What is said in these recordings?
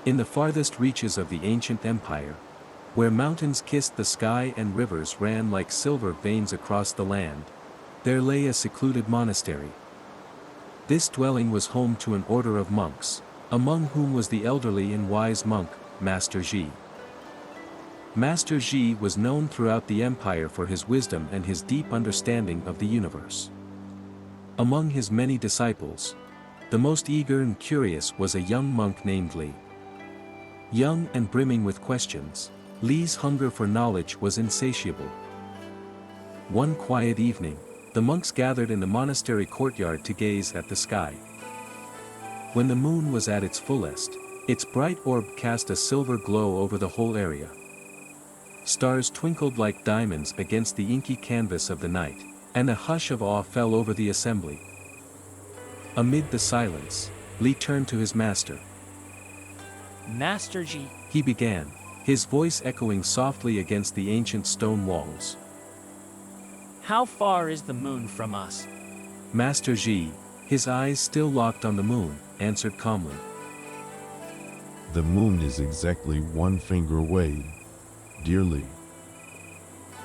In the farthest reaches of the ancient empire, where mountains kissed the sky and rivers ran like silver veins across the land, there lay a secluded monastery. This dwelling was home to an order of monks, among whom was the elderly and wise monk, Master Ji. Master Ji was known throughout the empire for his wisdom and his deep understanding of the universe. Among his many disciples, the most eager and curious was a young monk named Li. Young and brimming with questions, Li's hunger for knowledge was insatiable. One quiet evening, the monks gathered in the monastery courtyard to gaze at the sky. When the moon was at its fullest, its bright orb cast a silver glow over the whole area. Stars twinkled like diamonds against the inky canvas of the night, and a hush of awe fell over the assembly. Amid the silence, Li turned to his master. Master Ji, He began, his voice echoing softly against the ancient stone walls. how far is the moon from us? Master Ji, his eyes still locked on the moon, answered calmly. The moon is exactly 1 finger away, dearly.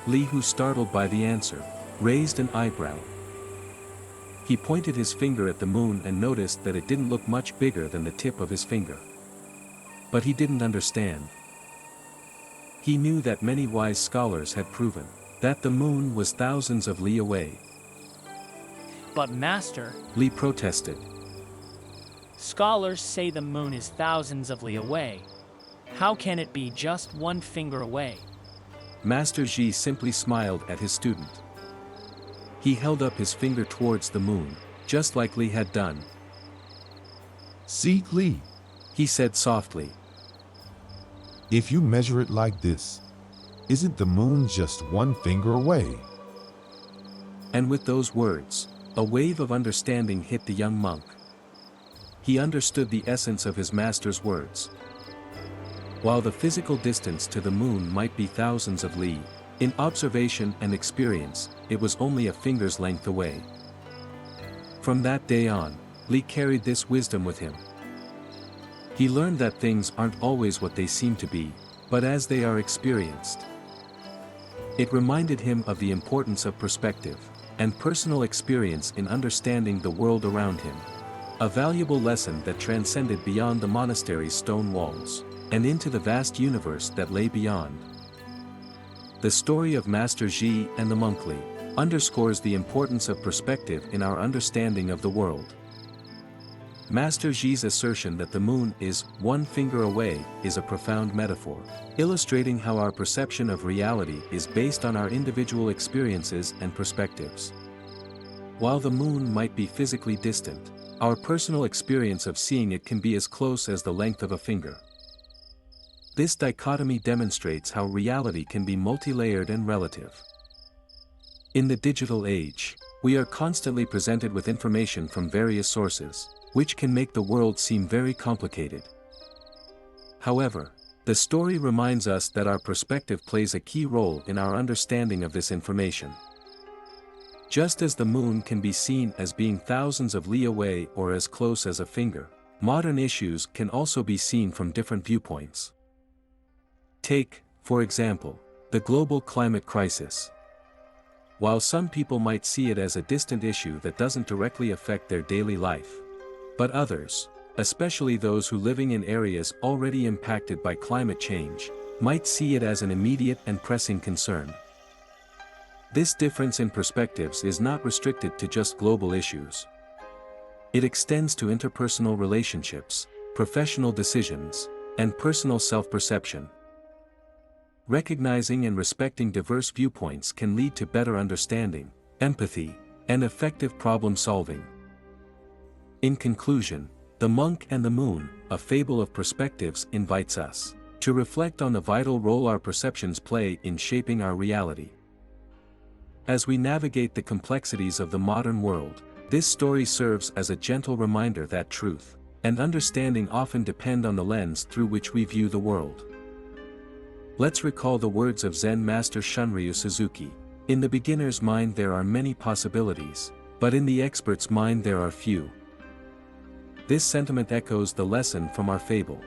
Li, who startled by the answer, raised an eyebrow. He pointed his finger at the moon and noticed that it didn't look much bigger than the tip of his finger. But he didn't understand. He knew that many wise scholars had proven that the moon was thousands of li away. But Master, Li protested. scholars say the moon is thousands of li away. How can it be just 1 finger away? Master Ji simply smiled at his student. He held up his finger towards the moon, just like Li had done. See, Li, He said softly. if you measure it like this, isn't the moon just 1 finger away? And with those words, a wave of understanding hit the young monk. He understood the essence of his master's words. While the physical distance to the moon might be thousands of li, in observation and experience, it was only a finger's length away. From that day on, Li carried this wisdom with him. He learned that things aren't always what they seem to be, but as they are experienced. It reminded him of the importance of perspective and personal experience in understanding the world around him. A valuable lesson that transcended beyond the monastery's stone walls and into the vast universe that lay beyond. The story of Master Ji and the monk Li underscores the importance of perspective in our understanding of the world. Master Ji's assertion that the moon is 1 finger away is a profound metaphor, illustrating how our perception of reality is based on our individual experiences and perspectives. While the moon might be physically distant, our personal experience of seeing it can be as close as the length of a finger. This dichotomy demonstrates how reality can be multi-layered and relative. In the digital age, we are constantly presented with information from various sources, which can make the world seem very complicated. However, the story reminds us that our perspective plays a key role in our understanding of this information. Just as the moon can be seen as being thousands of li away or as close as a finger, modern issues can also be seen from different viewpoints. Take, for example, the global climate crisis. While some people might see it as a distant issue that doesn't directly affect their daily life, but others, especially those who living in areas already impacted by climate change, might see it as an immediate and pressing concern. This difference in perspectives is not restricted to just global issues. It extends to interpersonal relationships, professional decisions, and personal self-perception. Recognizing and respecting diverse viewpoints can lead to better understanding, empathy, and effective problem-solving. In conclusion, The Monk and the Moon, a fable of perspectives, invites us to reflect on the vital role our perceptions play in shaping our reality. As we navigate the complexities of the modern world, this story serves as a gentle reminder that truth and understanding often depend on the lens through which we view the world. Let's recall the words of Zen master Shunryu Suzuki: "In the beginner's mind there are many possibilities, but in the expert's mind there are few." This sentiment echoes the lesson from our fable.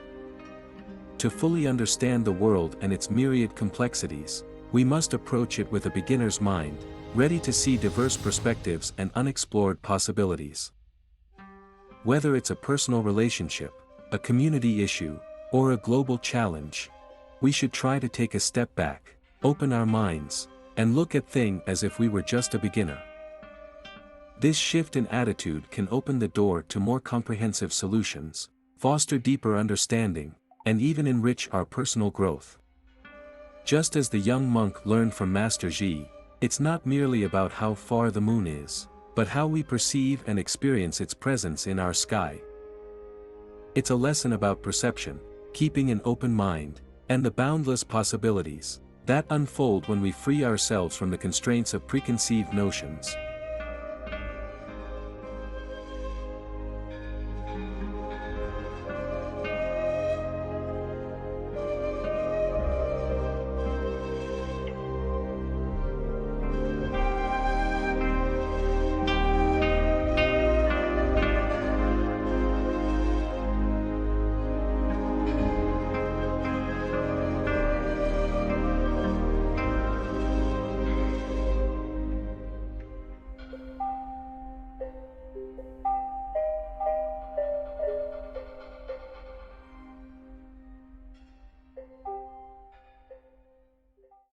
To fully understand the world and its myriad complexities, we must approach it with a beginner's mind, ready to see diverse perspectives and unexplored possibilities. Whether it's a personal relationship, a community issue, or a global challenge, we should try to take a step back, open our minds, and look at things as if we were just a beginner. This shift in attitude can open the door to more comprehensive solutions, foster deeper understanding, and even enrich our personal growth. Just as the young monk learned from Master Ji, it's not merely about how far the moon is, but how we perceive and experience its presence in our sky. It's a lesson about perception, keeping an open mind, and the boundless possibilities that unfold when we free ourselves from the constraints of preconceived notions.